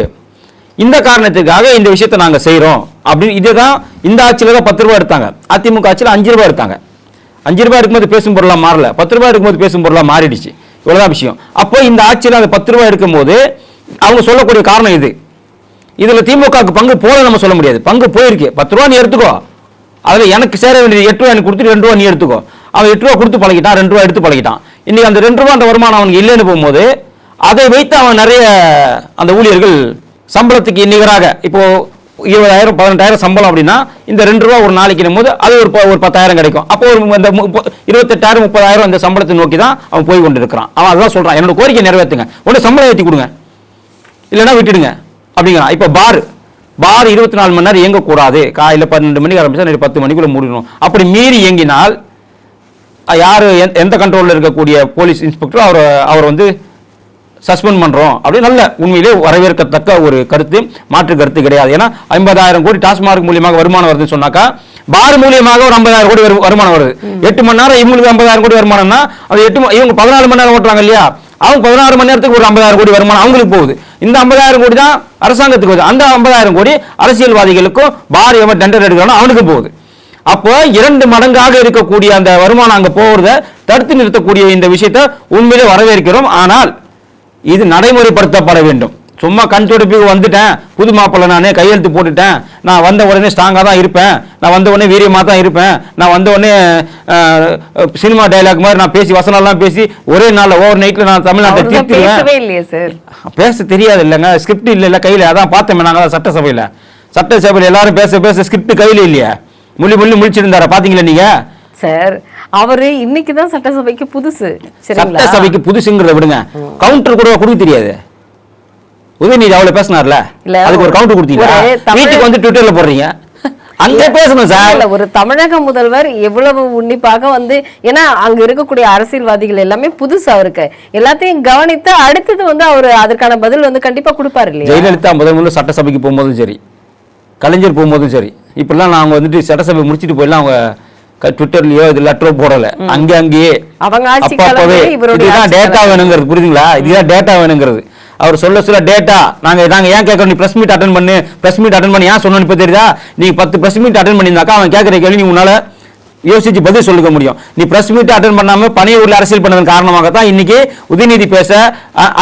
இந்த காரணத்துக்காக இந்த விஷயத்தை நாங்கள் செய்கிறோம் அப்படின்னு. இதுதான் இந்த ஆட்சியில் தான் 10 ரூபாய் எடுத்தாங்க. அதிமுக ஆட்சியில் 5 ரூபாய் எடுத்தாங்க. 5 ரூபாய் இருக்கும்போது பேசும் பொருளாக மாறல, 10 ரூபாய் இருக்கும்போது பேசும் பொருளாக மாறிடுச்சு. இவ்வளோதான் விஷயம். அப்போ இந்த ஆட்சியில் அந்த 10 ரூபாய் எடுக்கும்போது அவங்க சொல்லக்கூடிய காரணம் இது. இதுல திமுகவுக்கு பங்கு போல நம்ம சொல்ல முடியாது. பங்கு போயிருக்கு. 10 ரூபா நீ எடுத்துக்கோ, அதுல எனக்கு சேர வேண்டியது 8 ரூபா எனக்கு கொடுத்துட்டு 2 ரூபா நீ எடுத்துக்கோ. அவன் 8 ரூபா கொடுத்து பழகிட்டான், 2 ரூபா எடுத்து பழகிட்டான். இன்னைக்கு அந்த 2 ரூபா அந்த வருமானம் அவனுக்கு இல்லைன்னு போகும்போது அதை வைத்து அவன் நிறைய அந்த ஊழியர்கள் சம்பளத்துக்கு நிகராக இப்போ 20,000 18,000 சம்பளம் அப்படின்னா இந்த 2 ரூபா ஒரு நாளைக்கு போது அது ஒரு 10,000 கிடைக்கும். அப்போ ஒரு 28,000 30,000 அந்த சம்பளத்தை நோக்கி தான் அவன் போய் கொண்டு இருக்கிறான். அவன் அதான் சொல்றான், என்னோட கோரிக்கை நிறைவேற்றுங்க, ஒன்று சம்பளம் ஏற்றி கொடுங்க, இல்லைன்னா விட்டுடுங்க அப்படிங்கிறான். இப்போ பார் 24 மணி நேரம் இயங்கக்கூடாது. காலையில் 12 மணிக்கு ஆரம்பிச்சா 10 மணிக்குள்ள மூடிடணும். அப்படி மீறி இயங்கினால் யார் எந்த கண்ட்ரோலில் இருக்கக்கூடிய போலீஸ் இன்ஸ்பெக்டர் அவர் வந்து சஸ்பெண்ட் பண்ணுறோம் அப்படின்னு நல்ல உண்மையிலே வரவேற்கத்தக்க ஒரு கருத்து, மாற்று கருத்து கிடையாது. ஏன்னா 50,000 கோடி டாஸ்மாக் மூலியமாக வருமானம் வருதுன்னு சொன்னாக்கா, பார் மூலியமாக ஒரு 50,000 கோடி வருமானம் வருது. 8 மணி நேரம் இவங்களுக்கு 50,000 கோடி வருமானம்னா அது இவங்க 14 மணி நேரம் ஓட்டுறாங்க இல்லையா, அவங்க 16 மணி நேரத்துக்கு ஒரு 50,000 கோடி வருமானம் அவங்களுக்கு போகுது. இந்த 50,000 கோடி தான் அரசாங்கத்துக்கு போகுது. அந்த 50,000 கோடி அரசியல்வாதிகளுக்கும் பார் எவன் டெண்டர் எடுக்கிறானோ அவனுக்கு போகுது. அப்போ 2 மடங்காக இருக்கக்கூடிய அந்த வருமானம் அங்க போகிறத தடுத்து நிறுத்தக்கூடிய இந்த விஷயத்தை உண்மையிலே வரவேற்கிறோம். ஆனால் இது நடைமுறைப்படுத்தப்பட வேண்டும். சும்மா கண் துடைப்புக்கு வந்துட்டேன், புது மாப்பிள்ளை நானே கையெழுத்து போட்டுட்டேன், நான் வந்த உடனே ஸ்ட்ராங்காக தான் இருப்பேன், நான் வந்த உடனே வீரியமாக தான் இருப்பேன், நான் வந்த உடனே சினிமா டைலாக் மாதிரி நான் பேசி வசனம்லாம் பேசி ஒரே நாளில் ஓவர் நைட்டில் நான் தமிழ்நாட்டை தீர்த்துவேன். பேச தெரியாது இல்லைங்க, ஸ்கிரிப்ட் இல்லை கையில். அதான் பார்த்தோமே நாங்கள் சட்டசபையில் எல்லாரும் பேச ஸ்கிரிப்ட் கையில் இல்லையா, முழிச்சிருந்தாரா பார்த்தீங்களா நீங்க சார்? அவரு இன்னைக்கு தான் சட்டசபைக்கு புதுசு. சட்டசபைக்கு புதுசுங்கிறத விடுங்க, கவுண்டர் கூட கொடுக்க தெரியாது. உதயநிதி அவ்வளவு பேசினார்ல, அதுக்கு ஒரு கவுண்டர் கொடுத்தீங்க, வீட்டுக்கு வந்து ட்விட்டர்ல போடுறீங்க, அங்க பேசணும் சார். ஒரு தமிழக முதல்வர் எவ்வளவு உன்னிப்பாக வந்து, ஏன்னா அங்க இருக்கக்கூடிய அரசியல்வாதிகள் எல்லாமே புதுசு, அவருக்கு எல்லாத்தையும் கவனித்து அடுத்தது வந்து அவரு அதற்கான பதில் வந்து கண்டிப்பா கொடுப்பாரு இல்லையா? ஜெயலலிதா முதல்ல சட்டசபைக்கு போகும்போதும் சரி, கலைஞர் போகும்போதும் சரி, இப்பெல்லாம் நாங்க வந்துட்டு சட்டசபை முடிச்சுட்டு போயிடலாம், அவங்க ட்விட்டர்லயோ இது லெட்டரோ போடல, அங்கேயே அவங்க இதுதான் டேட்டா வேணுங்கிறது. புரியுதுங்களா? இதுதான் டேட்டா வேணுங்கிறது. அவர் சொல்ல டேட்டா நாங்க ஏன் கேட்கறோம், நீ பிரஸ் மீட் அட்டன் பண்ணி ஏன் சொன்னு இப்ப தெரியுதா? நீ 10 பிரஸ் மீட் அட்டன் பண்ணியிருந்தாக்கா அவன் கேட்கற கேள்வி நீ உன்னால யோசிச்சு பதில் சொல்லிக்க முடியும். நீ பிரஸ் மீட் அட்டன் பண்ணாம பனையூர்ல அரசியல் பண்ணதன் காரணமாக தான் இன்னைக்கு உதயநிதி பேச,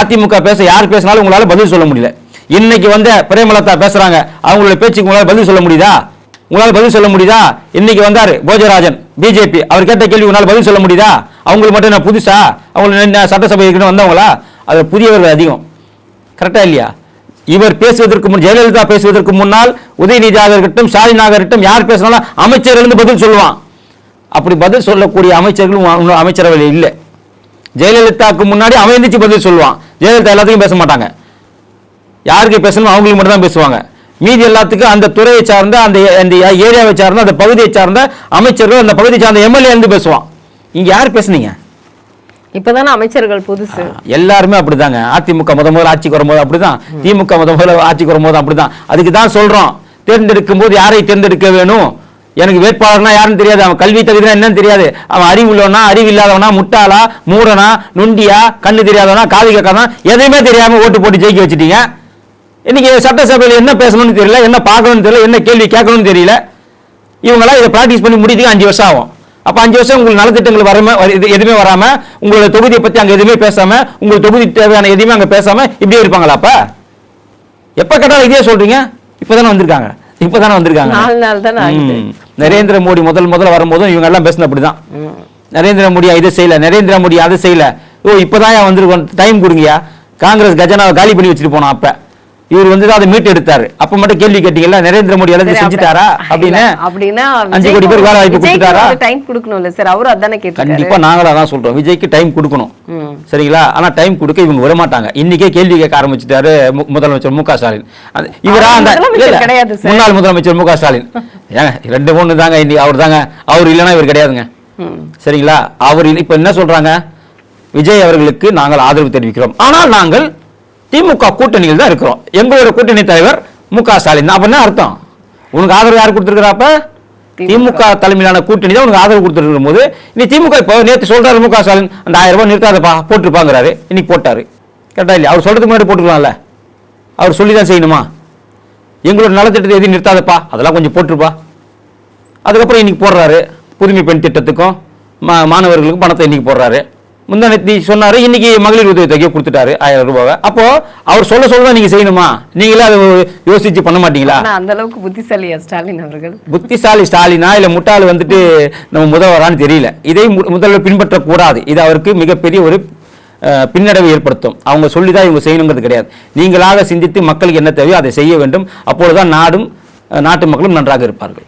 அதிமுக பேச, யார் பேசினாலும் உங்களால பதில் சொல்ல முடியல. இன்னைக்கு வந்த பிரேமலதா பேசுறாங்க, அவங்களுடைய பேச்சுக்கு உங்களால் பதில் சொல்ல முடியுதா? உங்களால் பதில் சொல்ல முடியுதா? இன்னைக்கு வந்தாரு போஜராஜன் பிஜேபி, அவர் கேட்ட கேள்வி உங்களால் பதில் சொல்ல முடியுதா? அவங்களுக்கு மட்டும் என்ன புதுசா? அவங்க சட்டசபை வந்தவங்களா? அது புதியவர்கள் அதிகம். கரெக்டா இல்லையா? இவர் பேசுவதற்கு முன், ஜெயலலிதா பேசுவதற்கு முன்னால் உதயநிதியாக இருக்கட்டும், ஸ்டாலினாக இருக்கட்டும், யார் பேசினாலும் அமைச்சர்கள் பதில் சொல்லுவான். அப்படி பதில் சொல்லக்கூடிய அமைச்சர்களும் அமைச்சரவையில் இல்லை. ஜெயலலிதாவுக்கு முன்னாடி அவன் எந்திரிச்சு பதில் சொல்லுவான். ஜெயலலிதா எல்லாத்துக்கும் பேச மாட்டாங்க. யாருக்கு பேசணும் அவங்களுக்கு மட்டும் தான் பேசுவாங்க. மீதி எல்லாத்துக்கும் அந்த துறையை சார்ந்த, அந்த ஏரியாவை சார்ந்த, அந்த பகுதியை சார்ந்த அமைச்சர்கள், அந்த பகுதியை சார்ந்த எம்எல்ஏ இருந்து பேசுவான். இங்க யார் பேசுனீங்க? இப்பதானே அமைச்சர்கள் புதுசு. எல்லாருமே அப்படிதாங்க. அதிமுக முதல்ல ஆட்சிக்கு வரும்போது அப்படிதான், திமுக முதல்ல ஆட்சிக்கு வரும்போது அப்படிதான். அதுக்கு தான் சொல்றோம், தேர்ந்தெடுக்கும் போது யாரை தேர்ந்தெடுக்க வேணும்? எனக்கு வேட்பாளர்னா யாருன்னு தெரியாது, அவன் கல்வி தகுதினா என்னன்னு தெரியாது, அவன் அறிவு உள்ளவனா அறிவு இல்லாதவனா, முட்டாளா மூடனா நுண்டியா கண்ணு தெரியாதவனா காது கேட்காதவனா, எதையுமே தெரியாம ஓட்டு போட்டு ஜெயிக்க வச்சுட்டீங்க. இன்னைக்கு சட்டசபையில் என்ன பேசணும்னு தெரியல, என்ன பார்க்கணும்னு தெரியல, என்ன கேள்வி கேட்கணும்னு தெரியல. இவங்களாம் இதை பிராக்டிஸ் பண்ணி முடிக்கிறதுக்கு 5 வருஷம் ஆகும். அப்ப 5 வருஷம் உங்களுக்கு நலத்திட்டங்கள் எதுவுமே வராம, உங்களோட தொகுதியை பத்தி அங்க எதுவுமே பேசாம, உங்களுக்கு தொகுதி தேவையான எதுவுமே அங்க பேசாம இப்படியே இருப்பாங்களா? அப்ப எப்ப கேட்டாலும் இதே சொல்றீங்க. இப்பதானே வந்திருக்காங்க. 4 நாள் தானே ஆகுது. நரேந்திர மோடி முதல்ல வரும்போதும் இவங்க எல்லாம் பேசின அப்படிதான். நரேந்திர மோடி இதை செய்யல, நரேந்திர மோடி அதை செய்யல. ஓ இப்பதான் இப்பதான் டைம் கொடுங்கயா. காங்கிரஸ் கஜனாவை காலி பண்ணி வச்சுட்டு போனோம். அப்ப இவர் வந்து அதை மீட்டு எடுத்தாரு. அப்ப மட்டும் கேள்வி கேட்டீங்கல்ல, நரேந்திர மோடி எல்லாத்தையும் செஞ்சுட்டாரா அப்படின்னு? அப்படின்னா 5 கோடி பேர் வேலை வாய்ப்பு கொடுத்துட்டாரா? டைம் கொடுக்கணும்ல சார், அவரு அதானே கேட்டாரு. கண்டிப்பா நாங்களும் அதான் சொல்றோம், விஜய்க்கு டைம் கொடுக்கணும். சரிங்களா? ஆனா டைம் கொடுக்க இவங்க விட மாட்டாங்க. இன்னைக்கே கேள்வி கேட்க ஆரம்பிச்சுட்டாரு முதலமைச்சர் மு க ஸ்டாலின். இவரா அந்த முன்னாள் முதலமைச்சர் மு க ஸ்டாலின். ஏங்க 2-3 தாங்க, இன்னைக்கு அவர் தாங்க. அவர் இல்லைன்னா இவர் கிடையாதுங்க. சரிங்களா? அவர் இப்ப என்ன சொல்றாங்க, விஜய் அவர்களுக்கு நாங்கள் ஆதரவு தெரிவிக்கிறோம், ஆனால் நாங்கள் திமுக கூட்டணியில் தான் இருக்கிறோம், எங்களோட கூட்டணி தலைவர் மு க ஸ்டாலின் தான். அப்ப என்ன அர்த்தம்? உனக்கு ஆதரவு யார் கொடுத்திருக்கிறப்ப? திமுக தலைமையிலான கூட்டணி தான் உனக்கு ஆதரவு கொடுத்துருக்கும் போது, நீ திமுக இப்போ நேற்று சொல்றாரு மு க ஸ்டாலின், அந்த 1000 ரூபாய் நிறுத்தாதப்பா போட்டுருப்பாங்கிறாரு. இன்னைக்கு போட்டாரு. கேட்டா இல்லையா? அவர் சொல்றதுக்கு முன்னாடி போட்டுக்கலாம்ல. அவர் சொல்லி தான் செய்யணுமா? எங்களோட நலத்திட்டத்தை எதையும் நிறுத்தாதப்பா, அதெல்லாம் கொஞ்சம் போட்டுருப்பா. அதுக்கப்புறம் இன்னைக்கு போடுறாரு, புதுமை பெண் திட்டத்துக்கும் மாணவர்களுக்கும் பணத்தை இன்னைக்கு போடுறாரு. முந்தானத்தி சொன்னாரு, இன்னைக்கு மகளிர் உதவி தொகையை கொடுத்துட்டாரு 1000 ரூபாய். அப்போ அவர் சொல்ல நீங்க செய்யணுமா? நீங்களே அதை யோசிச்சு பண்ண மாட்டீங்களா? அந்த அளவுக்கு புத்திசாலியா ஸ்டாலின் அவர்கள்? புத்திசாலி ஸ்டாலினா இல்ல முட்டாள் வந்துட்டு நம்ம முதல்வரான்னு தெரியல. இதை முதல்வர் பின்பற்றக்கூடாது. இது அவருக்கு மிகப்பெரிய ஒரு பின்னடைவை ஏற்படுத்தும். அவங்க சொல்லிதான் இவங்க செய்யணுங்கிறது கிடையாது. நீங்களாக சிந்தித்து மக்களுக்கு என்ன தேவையோ அதை செய்ய வேண்டும். அப்பொழுதுதான் நாடும் நாட்டு மக்களும் நன்றாக இருப்பார்கள்.